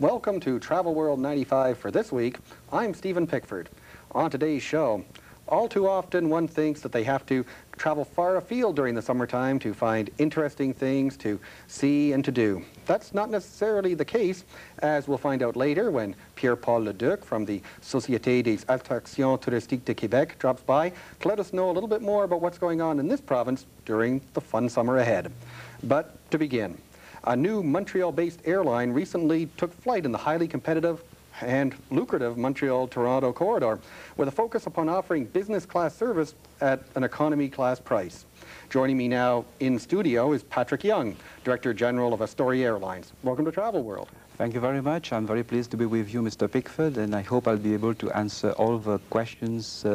Welcome to Travel World 95 for this week. I'm Stephen Pickford. On today's show, all too often one thinks that they have to travel far afield during the summertime to find interesting things to see and to do. That's not necessarily the case, as we'll find out later when Pierre-Paul Leduc from the Société des Attractions Touristiques de Québec drops by to let us know a little bit more about what's going on in this province during the fun summer ahead. But to begin, a new Montreal-based airline recently took flight in the highly competitive and lucrative Montreal-Toronto corridor with a focus upon offering business class service at an economy class price. Joining me now in studio is Patrick Young, Director General of Astoria Airlines. Welcome to Travel World. Thank you very much. I'm very pleased to be with you, Mr. Pickford, and I hope I'll be able to answer all the questions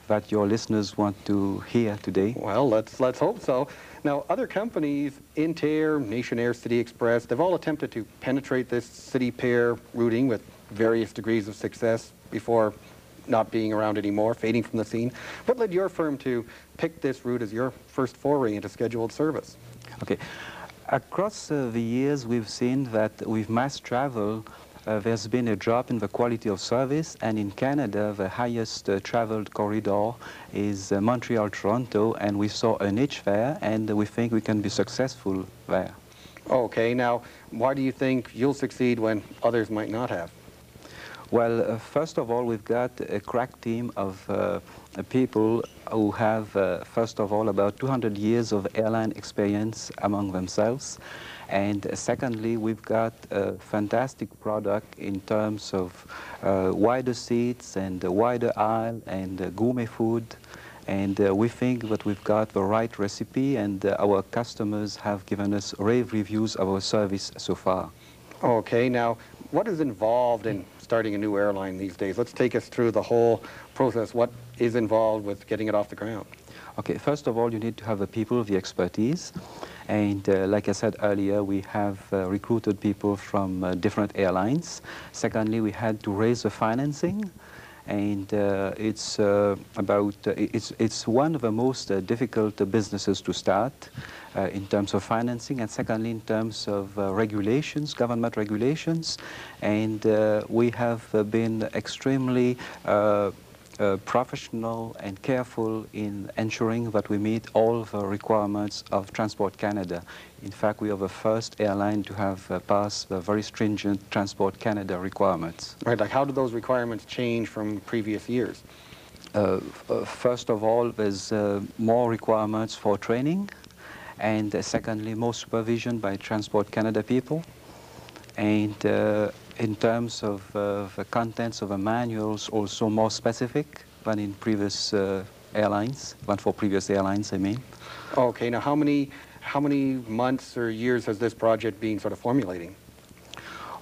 that your listeners want to hear today. Well, let's hope so. Now, other companies, Inter, Nation Air, City Express, they've all attempted to penetrate this city pair routing with various degrees of success before not being around anymore, fading from the scene. What led your firm to pick this route as your first foray into scheduled service? Okay. Across the years, we've seen that with mass travel, there's been a drop in the quality of service, and in Canada, the highest traveled corridor is Montreal-Toronto, and we saw a niche there, and we think we can be successful there. Okay, now, why do you think you'll succeed when others might not have? Well, first of all, we've got a crack team of people who have, first of all, about 200 years of airline experience among themselves. And secondly, we've got a fantastic product in terms of wider seats and wider aisle and gourmet food. And we think that we've got the right recipe, and our customers have given us rave reviews of our service so far. Okay, now, what is involved in starting a new airline these days? Let's take us through the whole process. What is involved with getting it off the ground? Okay, first of all, you need to have the people, the expertise. And like I said earlier, we have recruited people from different airlines. Secondly, we had to raise the financing. And it's one of the most difficult businesses to start in terms of financing, and secondly in terms of regulations, government regulations. And we have been extremely professional and careful in ensuring that we meet all the requirements of Transport Canada. In fact, we are the first airline to have passed the very stringent Transport Canada requirements. Right, like how do those requirements change from previous years? First of all, there's more requirements for training, and secondly, more supervision by Transport Canada people. And in terms of the contents of the manuals, also more specific than in previous airlines, than for previous airlines, I mean. Okay, now how many months or years has this project been sort of formulating?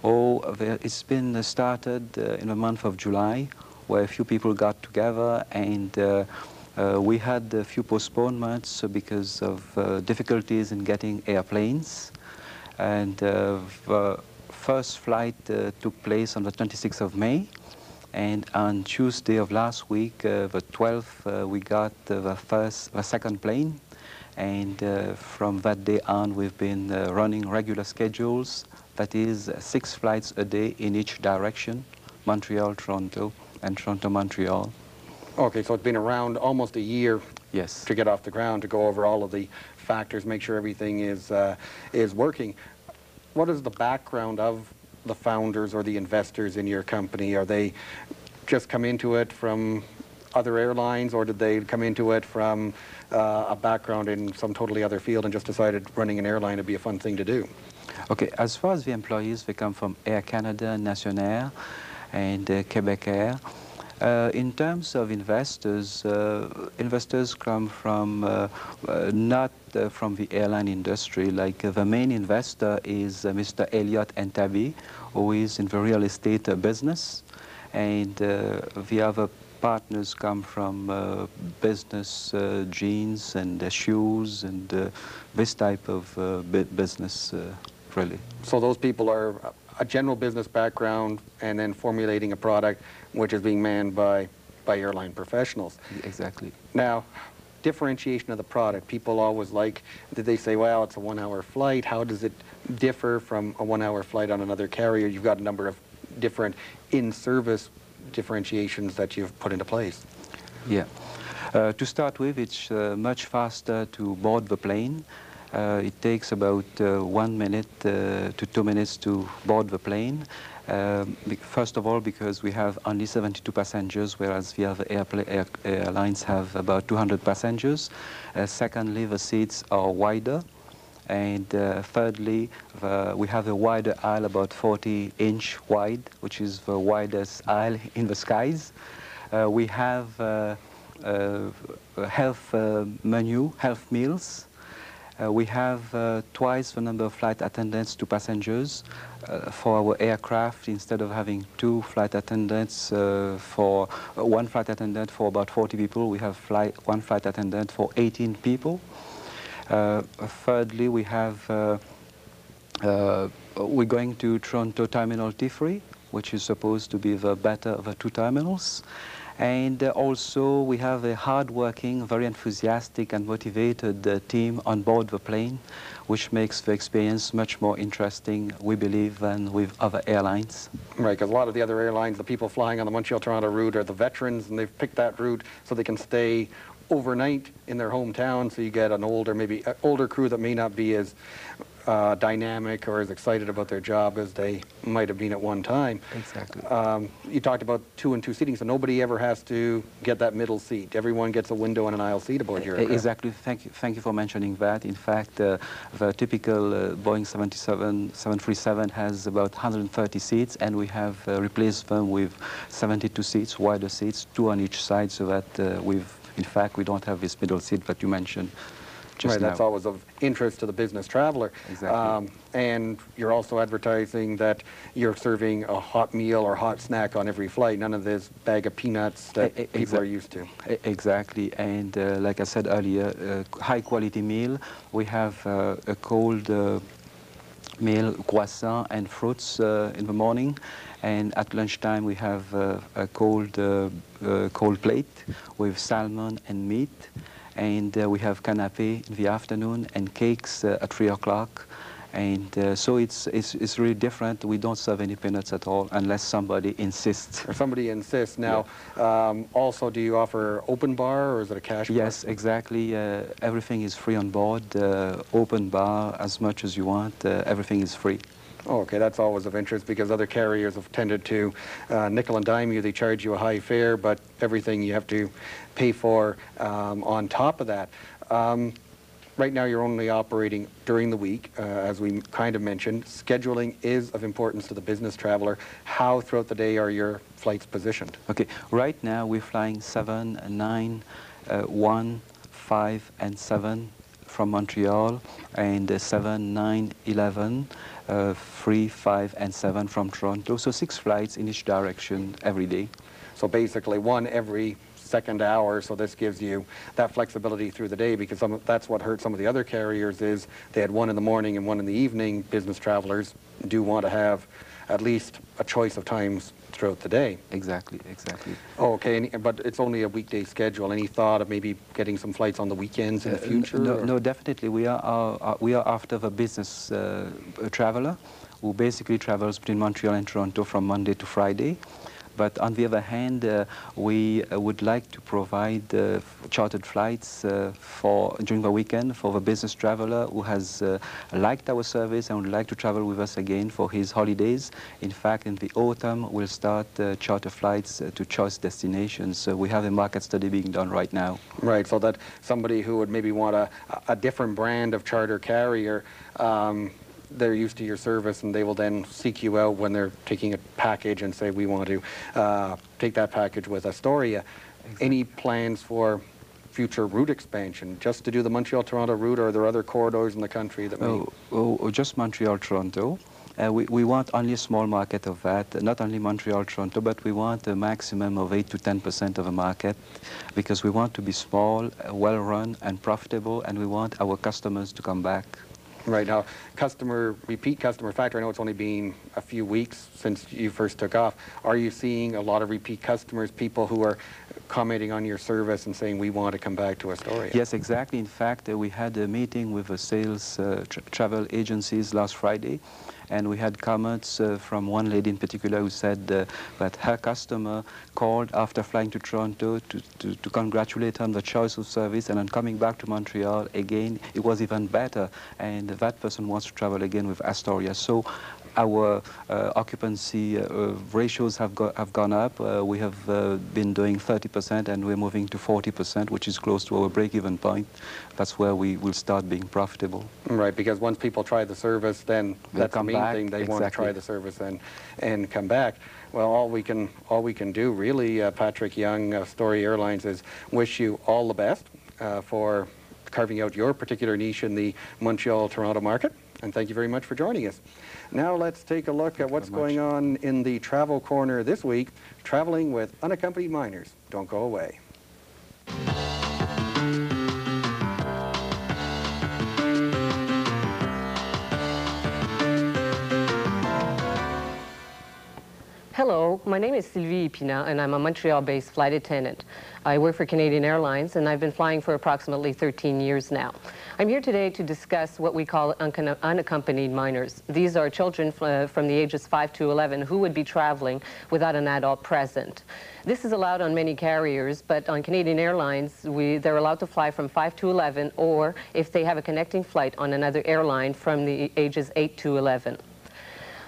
Oh, it's been started in the month of July, where a few people got together, and we had a few postponements because of difficulties in getting airplanes. And the first flight took place on the 26th of May, and on Tuesday of last week, the 12th, we got the second plane. And from that day on, we've been running regular schedules. That is 6 flights a day in each direction, Montreal, Toronto, and Toronto, Montreal. Okay, so it's been around almost a year. Yes. To get off the ground, to go over all of the factors, make sure everything is working. What is the background of the founders or the investors in your company? Are they just come into it from other airlines, or did they come into it from a background in some totally other field and just decided running an airline would be a fun thing to do? Okay, as far as the employees, they come from Air Canada, Nationair, and Quebec Air. In terms of investors, investors come from not from the airline industry. Like the main investor is Mr. Elliot Entabi, who is in the real estate business, and the other partners come from business, jeans and shoes and this type of business, really. So those people are a general business background and then formulating a product which is being manned by airline professionals. Exactly. Now, differentiation of the product. People always like, did they say, well, it's a 1-hour flight. How does it differ from a 1-hour flight on another carrier? You've got a number of different in-service differentiations that you've put into place. Yeah. To start with, it's much faster to board the plane. It takes about 1 minute to 2 minutes to board the plane. First of all, because we have only 72 passengers, whereas the other airlines have about 200 passengers. Secondly, the seats are wider. And thirdly, we have a wider aisle, about 40-inch wide, which is the widest aisle in the skies. We have health menu, health meals. We have twice the number of flight attendants to passengers. For our aircraft, instead of having 2 flight attendants for 1 flight attendant for about 40 people, we have 1 flight attendant for 18 people. Thirdly, we have we're going to Toronto Terminal T3, which is supposed to be the better of the 2 terminals. And also, we have a hard-working, very enthusiastic and motivated team on board the plane, which makes the experience much more interesting, we believe, than with other airlines. Right, because a lot of the other airlines, the people flying on the Montreal-Toronto route are the veterans, and they've picked that route so they can stay overnight in their hometown, so you get an older, maybe older crew that may not be as dynamic or as excited about their job as they might have been at one time. Exactly. You talked about 2 and 2 seating, so nobody ever has to get that middle seat. Everyone gets a window and an aisle seat aboard your aircraft. Exactly. Thank you for mentioning that. In fact, the typical Boeing 737 has about 130 seats, and we have replaced them with 72 seats, wider seats, 2 on each side, so that in fact, we don't have this middle seat that you mentioned just now. That's always of interest to the business traveler. Exactly. And you're also advertising that you're serving a hot meal or hot snack on every flight, none of this bag of peanuts that people are used to. Exactly. And like I said earlier, high-quality meal. We have a cold meal, croissant and fruits in the morning. And at lunchtime, we have a cold plate with salmon and meat. And we have canapé in the afternoon and cakes at 3 o'clock. And so it's really different. We don't serve any peanuts at all unless somebody insists. Or somebody insists. Now, also, do you offer open bar, or is it a cash bar? Yes, exactly. Everything is free on board. Open bar as much as you want. Everything is free. Oh, okay, that's always of interest, because other carriers have tended to nickel and dime you. They charge you a high fare, but everything you have to pay for on top of that. Right now, you're only operating during the week, as we kind of mentioned. Scheduling is of importance to the business traveler. How throughout the day are your flights positioned? Okay, right now we're flying 7, 9, 1, 5, and 7 from Montreal, and 7, 9, 11, 3, 5, and 7 from Toronto. So 6 flights in each direction every day. So basically 1 every second hour, so this gives you that flexibility through the day, because that's what hurt some of the other carriers, is they had 1 in the morning and 1 in the evening. Business travelers do want to have at least a choice of times throughout the day. Exactly, exactly. Oh, okay, but it's only a weekday schedule. Any thought of maybe getting some flights on the weekends in the future? No, definitely. We are after the business traveler who basically travels between Montreal and Toronto from Monday to Friday. But on the other hand, we would like to provide chartered flights during the weekend for the business traveler who has liked our service and would like to travel with us again for his holidays. In fact, in the autumn, we'll start charter flights to choice destinations. So we have a market study being done right now. Right, so that somebody who would maybe want a different brand of charter carrier, they're used to your service, and they will then seek you out when they're taking a package and say, we want to take that package with Astoria. Exactly. Any plans for future route expansion, just to do the Montreal-Toronto route, or are there other corridors in the country that may... Just Montreal-Toronto. We want only a small market of that, not only Montreal-Toronto, but we want a maximum of 8 to 10% of the market, because we want to be small, well-run, and profitable, and we want our customers to come back. Right. Now, repeat customer factor, I know it's only been a few weeks since you first took off. Are you seeing a lot of repeat customers, people who are commenting on your service and saying, we want to come back to Astoria. Yes, exactly. In fact, we had a meeting with the sales travel agencies last Friday, and we had comments from one lady in particular who said that her customer called after flying to Toronto to congratulate her on the choice of service, and on coming back to Montreal again, it was even better, and that person wants to travel again with Astoria. So our occupancy ratios have gone up. We have been doing 30%, and we're moving to 40%, which is close to our break-even point. That's where we will start being profitable. Right, because once people try the service, then that's the main thing. They want to try the service and come back. Well, all we can do really, Patrick Young, Astoria Airlines, is wish you all the best for carving out your particular niche in the Montreal-Toronto market. And thank you very much for joining us. Now let's take a look at what's going on in the travel corner this week, traveling with unaccompanied minors. Don't go away. Hello, my name is Sylvie Ipina, and I'm a Montreal-based flight attendant. I work for Canadian Airlines, and I've been flying for approximately 13 years now. I'm here today to discuss what we call unaccompanied minors. These are children from the ages 5 to 11 who would be traveling without an adult present. This is allowed on many carriers, but on Canadian Airlines, they're allowed to fly from 5 to 11, or if they have a connecting flight on another airline, from the ages 8 to 11.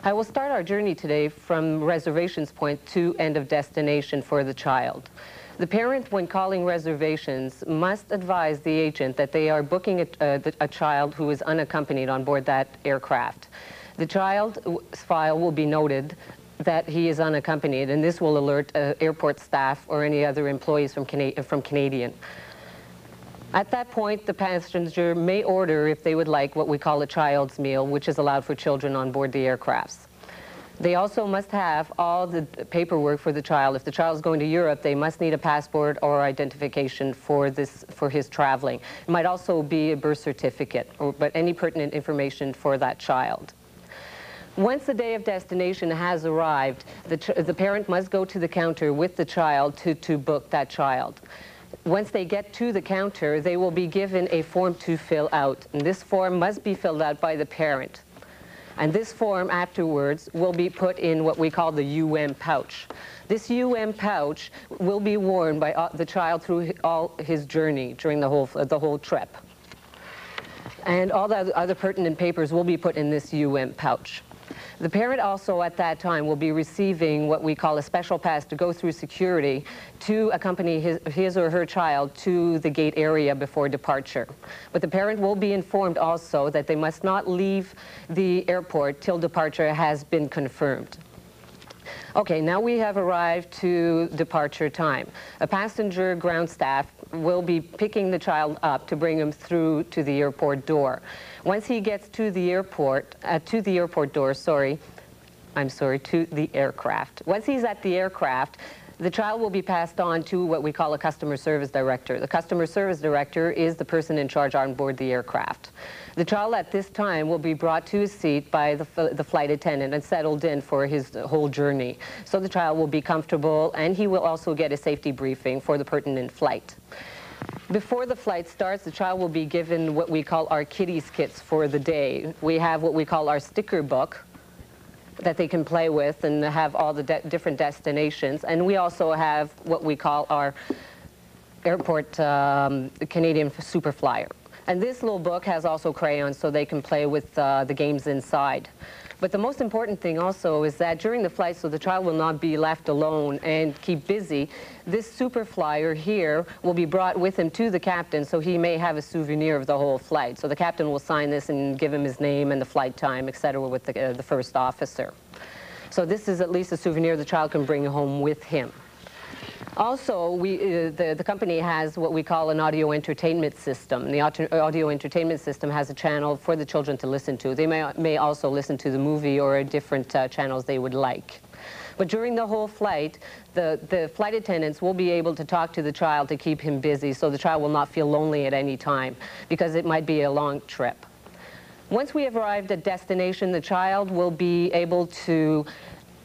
I will start our journey today from reservations point to end of destination for the child. The parent, when calling reservations, must advise the agent that they are booking a child who is unaccompanied on board that aircraft. The child's file will be noted that he is unaccompanied, and this will alert airport staff or any other employees from Canadian. At that point, the passenger may order, if they would like, what we call a child's meal, which is allowed for children on board the aircrafts. They also must have all the paperwork for the child. If the child is going to Europe, they must need a passport or identification for his traveling. It might also be a birth certificate, but any pertinent information for that child. Once the day of destination has arrived, the parent must go to the counter with the child to book that child. Once they get to the counter, they will be given a form to fill out, and this form must be filled out by the parent. And this form afterwards will be put in what we call the pouch. This pouch will be worn by the child through all his journey during the whole trip. And all the other pertinent papers will be put in this pouch. The parent also at that time will be receiving what we call a special pass to go through security to accompany his or her child to the gate area before departure. But the parent will be informed also that they must not leave the airport till departure has been confirmed. Okay, now we have arrived to departure time. A passenger ground staff will be picking the child up to bring him through to the airport door. Once he gets to the airport, to the aircraft. Once he's at the aircraft, the child will be passed on to what we call a customer service director. The customer service director is the person in charge on board the aircraft. The child at this time will be brought to his seat by the flight attendant and settled in for his whole journey. So the child will be comfortable, and he will also get a safety briefing for the pertinent flight. Before the flight starts, the child will be given what we call our kiddies kits for the day. We have what we call our sticker book that they can play with and have all the different destinations. And we also have what we call our airport Canadian Super Flyer. And this little book has also crayons so they can play with the games inside. But the most important thing also is that during the flight, so the child will not be left alone and keep busy, this super flyer here will be brought with him to the captain, so he may have a souvenir of the whole flight. So the captain will sign this and give him his name and the flight time, etc., with the first officer. So this is at least a souvenir the child can bring home with him. Also, the company has what we call an audio entertainment system. The audio entertainment system has a channel for the children to listen to. They may also listen to the movie or different channels they would like. But during the whole flight, the flight attendants will be able to talk to the child to keep him busy, so the child will not feel lonely at any time, because it might be a long trip. Once we have arrived at destination, the child will be able to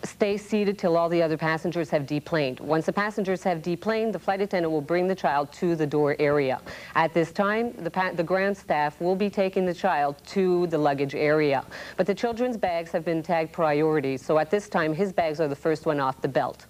stay seated till all the other passengers have deplaned. Once the passengers have deplaned, the flight attendant will bring the child to the door area. At this time, the ground staff will be taking the child to the luggage area. But the children's bags have been tagged priority, so at this time, his bags are the first one off the belt,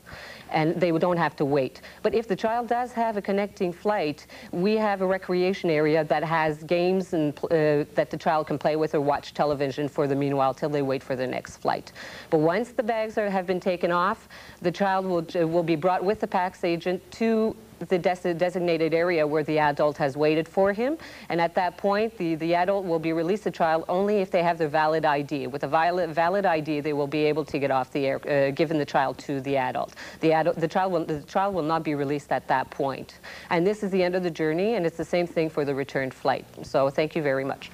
and they don't have to wait. But if the child does have a connecting flight, we have a recreation area that has games and that the child can play with or watch television for the meanwhile till they wait for their next flight. But once the bags have been taken off, the child will be brought with the PAX agent to the designated area where the adult has waited for him, and at that point the adult will be released the child only if they have their valid ID. With a valid ID, they will be able to get off the air, giving the child to the adult. The child will not be released at that point. And this is the end of the journey, and it's the same thing for the return flight. So thank you very much.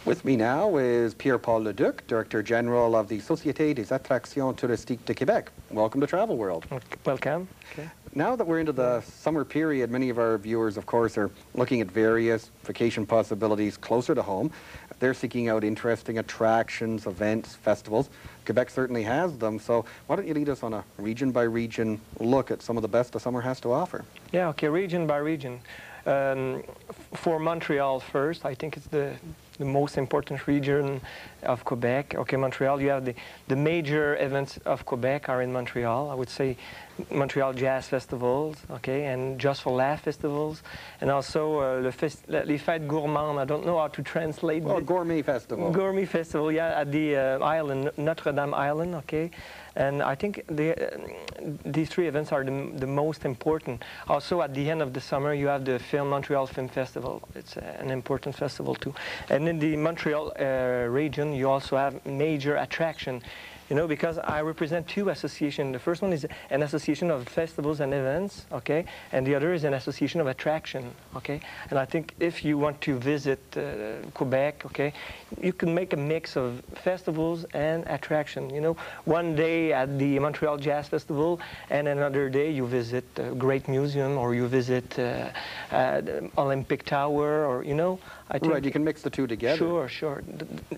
With me now is Pierre-Paul Leduc, Director General of the Société des Attractions Touristiques de Québec. Welcome to Travel World. Welcome. Okay. Now that we're into the summer period, many of our viewers, of course, are looking at various vacation possibilities closer to home. They're seeking out interesting attractions, events, festivals. Quebec certainly has them, so why don't you lead us on a region-by-region look at some of the best the summer has to offer? Yeah, okay, region by region. For Montreal first, I think it's the most important region of Quebec. Okay, Montreal, you have the major events of Quebec are in Montreal. I would say Montreal Jazz Festivals, okay, and Just for Laugh Festivals, and also les Fêtes Gourmandes. I don't know how to translate. Oh, Gourmet Festival. Gourmet Festival, yeah, at the island, Notre Dame Island, okay. And I think these three events are the most important. Also, at the end of the summer, you have the Montreal Film Festival. It's an important festival too. And in the Montreal region, you also have major attraction. You know, because I represent two associations. The first one is an association of festivals and events, okay? And the other is an association of attraction, okay? And I think if you want to visit Quebec, okay, you can make a mix of festivals and attraction. You know, one day at the Montreal Jazz Festival, and another day you visit a great museum, or you visit the Olympic Tower, or, you know, I think... Right, you can mix the two together. Sure, sure.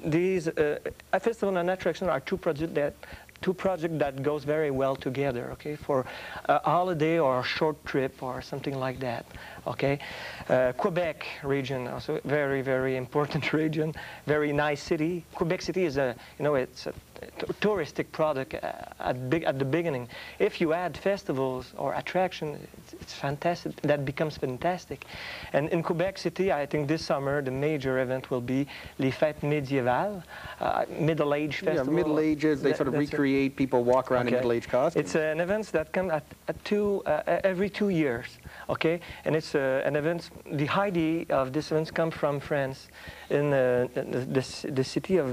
These, a festival and attraction are two projects that goes very well together, okay, for a holiday or a short trip or something like that, okay. Quebec region, also very, very important region, very nice city. Quebec City is a, you know, it's a touristic product at the beginning. If you add festivals or attraction, it's fantastic. That becomes fantastic. And in Quebec City, I think this summer the major event will be Les Fêtes Médiévales, Middle Age Festival. Yeah, Middle Ages. They sort of recreate people walk around in Middle Age costumes. It's an event that comes every 2 years. Okay, and it's an event. The idea of this event comes from France, in the city of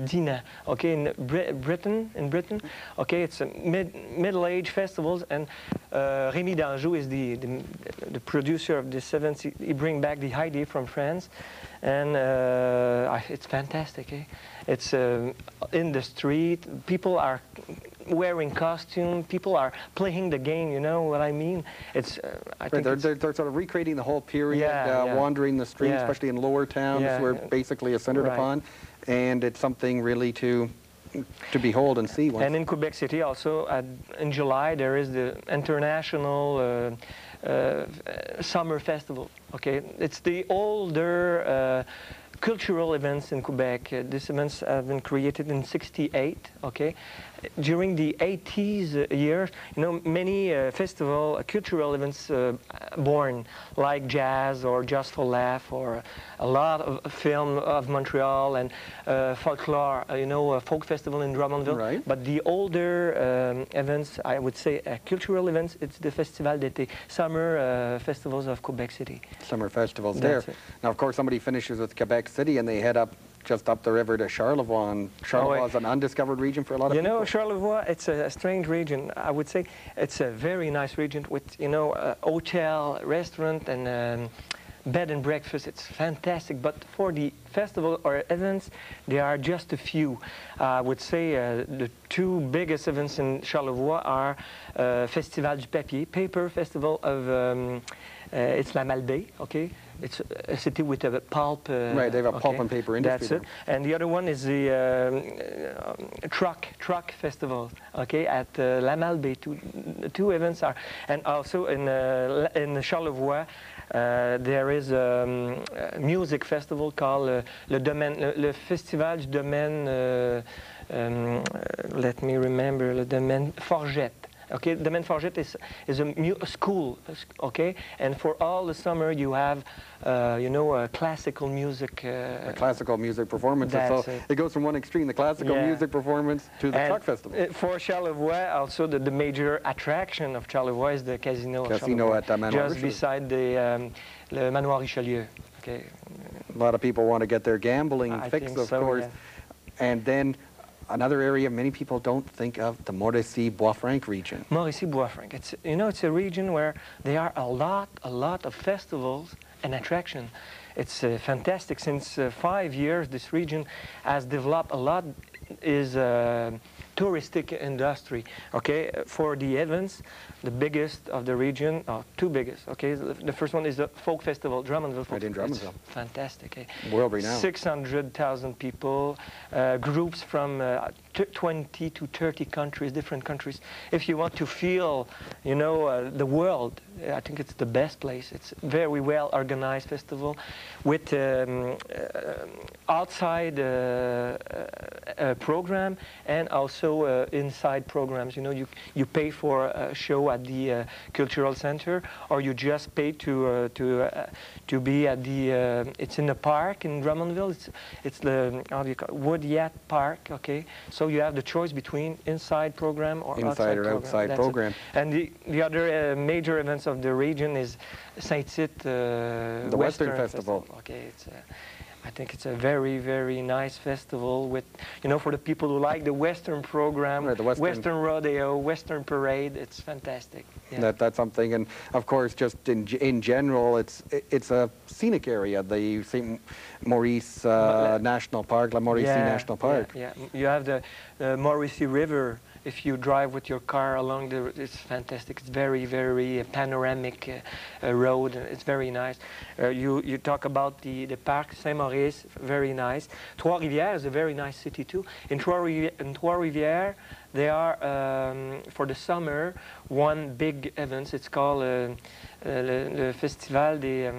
Dinant. Okay, in Britain. Okay, it's a middle age festivals, and Rémi Danjou is the producer of this event. He bring back the idea from France, and it's fantastic. Eh? It's in the street. People are wearing costume. People are playing the game. You know what I mean? It's I think they're sort of recreating the whole period, wandering the streets, especially in lower towns, where basically is centered upon, and it's something really to behold and see. And in Quebec City also, in July, there is the International Summer Festival. Okay, it's the older cultural events in Quebec. These events have been created in '68. Okay, during the 80s years, you know, many cultural events born, like jazz or Just for Laugh, or a lot of film of Montreal and folklore. You know, a folk festival in Drummondville. Right. But the older events, I would say, cultural events, it's the Festival d'été, summer festivals of Quebec City. Summer festivals there. Now, of course, somebody finishes with Quebec City and they head just up the river to Charlevoix. And Charlevoix is an undiscovered region for a lot of people. You know, Charlevoix, it's a strange region. I would say it's a very nice region with, you know, a hotel, restaurant, and bed and breakfast. It's fantastic. But for the festival or events, there are just a few. I would say the two biggest events in Charlevoix are Festival du Papier, Paper Festival of it's La Malbaie, okay? It's a city with a pulp. Right, they have a pulp and paper industry. That's it. And the other one is the truck festival, okay, at La Malbaie. Two events are, and also in Charlevoix, there is a music festival called le Festival du Domaine. Let me remember, le Domaine Forget. Okay, the Domaine Forget is a school, okay, and for all the summer you have, you know, classical music. Classical music performance. So it goes from one extreme, the classical music performance, to the truck festival. For Charlevoix, also the major attraction of Charlevoix is the casino. Casino at Manoir just Richelieu. beside the le Manoir Richelieu. Okay. A lot of people want to get their gambling fix, of course, and then. Another area many people don't think of, the Mauricie-Bois-Franc region. Mauricie-Bois-Franc. It's, you know, it's a region where there are a lot of festivals and attraction. It's fantastic. Since 5 years, this region has developed a lot. Is touristic industry. Okay, for the events, the biggest of the region, two biggest. Okay, the first one is the folk festival, Drummondville. Right in Drummondville. It's fantastic. Eh? World renowned. 600,000 people, groups from 20 to 30 countries, different countries. If you want to feel, you know, the world, I think it's the best place. It's very well organized festival with outside program and also inside programs. You know, you pay for a show at the cultural center, or you just pay to be at the. It's in the park in Drummondville. It's the how do you call it? Wood Yacht Park. Okay, so you have the choice between inside program or inside or outside program. And the other major events of the region is Saint-Tite, the Western Festival. Okay, it's. I think it's a very, very nice festival with, you know, for the people who like the Western program, right, the Western rodeo, Western parade. It's fantastic. Yeah. That's something, and of course, just in general, it's a scenic area. The St. Maurice National Park, La Mauricie National Park. Yeah, you have the Mauricie River. If you drive with your car along it's fantastic. It's very, very panoramic road. It's very nice. You talk about the Parc Saint-Maurice, very nice. Trois-Rivières is a very nice city too. In Trois-Rivières, they are, for the summer, one big event. It's called le Festival des,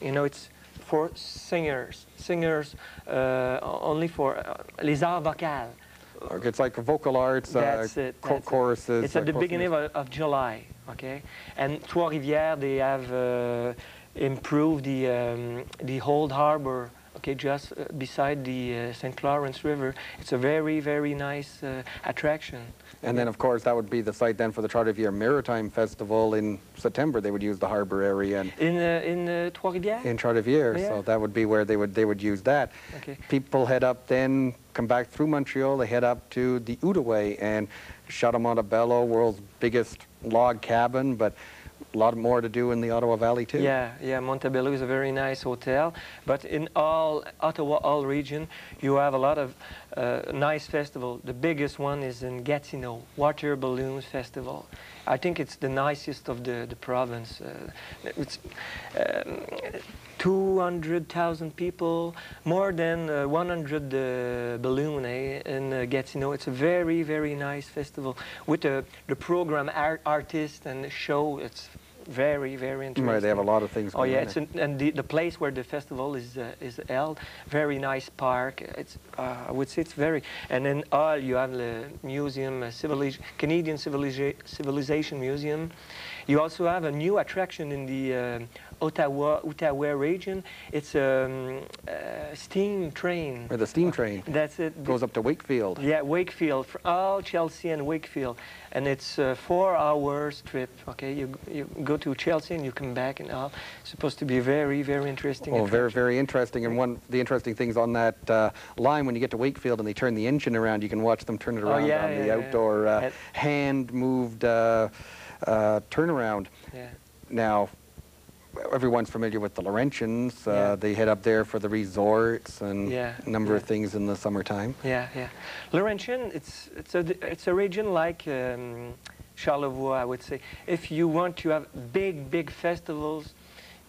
you know, it's for singers only for les arts vocaux. It's like vocal arts, choruses. It's at the beginning of July, okay? And Trois-Rivières, they have improved the old harbor, okay, just beside the St. Lawrence River. It's a very, very nice attraction. And then, of course, that would be the site then for the Trois-Rivières Maritime Festival in September. They would use the harbor area. And in Trois-Rivières? In Trois-Rivières, so that would be where they would use that. Okay. People head up then, come back through Montreal, they head up to the Outaouais and Chateau-Montebello, world's biggest log cabin, but a lot more to do in the Ottawa Valley too. Yeah, Montebello is a very nice hotel, but in all Ottawa, region, you have a lot of nice festivals. The biggest one is in Gatineau, Water Balloons Festival. I think it's the nicest of the province. It's 200,000 people, more than 100 balloon in Gatineau. It's a very, very nice festival with the program, artists and show. It's very, very interesting. Right, they have a lot of things going on. Oh yeah, and the place where the festival is held, very nice park. It's I would say it's very, and then you have the museum, Canadian Civilization Museum. You also have a new attraction in the Outaouais region. It's a steam train. Or the steam train. That's it. Goes up to Wakefield. Yeah, Wakefield, all Chelsea and Wakefield. And it's a 4 hours trip, okay? You go to Chelsea and you come back and all. It's supposed to be very, very interesting. Oh, very, very interesting. And one of the interesting things on that line, when you get to Wakefield and they turn the engine around, you can watch them turn it around on the outdoor hand-moved turnaround. Yeah. Now, everyone's familiar with the Laurentians. Yeah. They head up there for the resorts and Yeah, a number of yeah. things in the summertime. Yeah, yeah. Laurentian, it's a region like Charlevoix, I would say. If you want to have big festivals,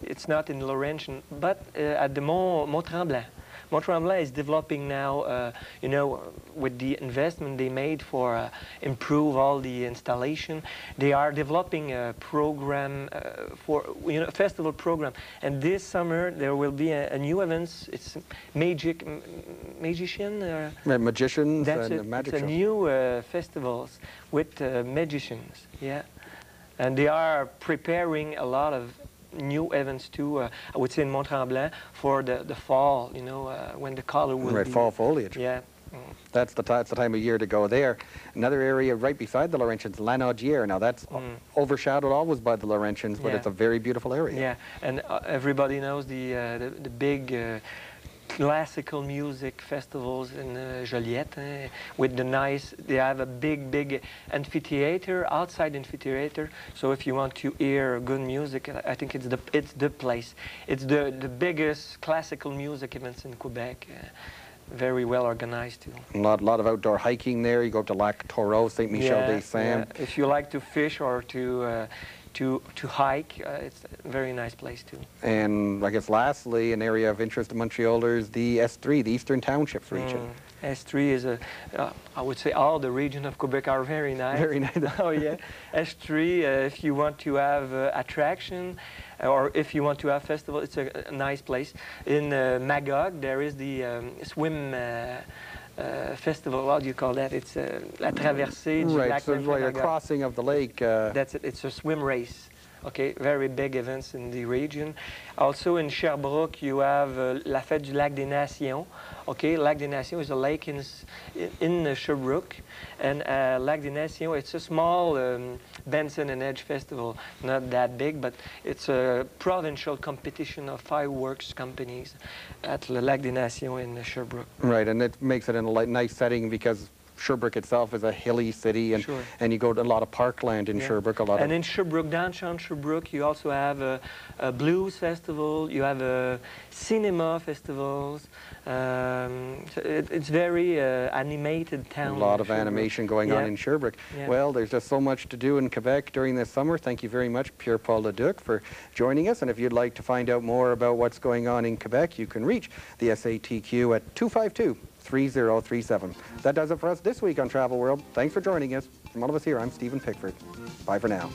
it's not in Laurentian, but at the Mont-Tremblant. Mont-Tremblant is developing now, you know, with the investment they made for improve all the installation. They are developing a program for, you know, a festival program. And this summer there will be a new event. It's magician. Magicians That's and it. magic It's a shows. new festivals with magicians. Yeah, and they are preparing a lot of new events too, I would say in Mont-Tremblant for the fall, you know, when the color will Right, be... fall foliage. Yeah. That's the time of year to go there. Another area right beside the Laurentians, Lanaudière. Now that's overshadowed always by the Laurentians, but Yeah. it's a very beautiful area. Yeah, and everybody knows the big classical music festivals in Joliette, with the nice, they have a big amphitheater, outside amphitheater, so if you want to hear good music, I think it's the place. It's the biggest classical music events in Quebec, very well organized too. A lot of outdoor hiking there. You go up to Lac Taureau, Saint Michel des Saints. Yeah. If you like to fish or to hike, it's a very nice place too. And I guess lastly, an area of interest to Montrealers, the S3, the Eastern Townships region. S3 is I would say all the region of Quebec are very nice. Very nice. Oh yeah. S3, if you want to have attraction, or if you want to have festival, it's a nice place. In Magog, there is the swim festival. What do you call that? It's La Traversée du Right, Lac so it's like a Magog. crossing of the lake. That's it. It's a swim race. Okay, very big events in the region. Also in Sherbrooke, you have La Fête du Lac des Nations. Okay, Lac des Nations is a lake in Sherbrooke, and Lac des Nations, it's a small Benson and Edge festival, not that big, but it's a provincial competition of fireworks companies at Le Lac des Nations in Sherbrooke. Right, and it makes it in a nice setting because Sherbrooke itself is a hilly city, and Sure. and you go to a lot of parkland in Yeah. Sherbrooke. And in Sherbrooke, downtown Sherbrooke, you also have a blues festival, you have a cinema festivals. It's very animated town. A lot of Sherbrooke. animation going on Yeah. in Sherbrooke. Yeah. Well, there's just so much to do in Quebec during this summer. Thank you very much, Pierre-Paul Leduc, for joining us. And if you'd like to find out more about what's going on in Quebec, you can reach the SATQ at 252-3037. That does it for us this week on Travel World. Thanks for joining us. From all of us here, I'm Stephen Pickford. Bye for now.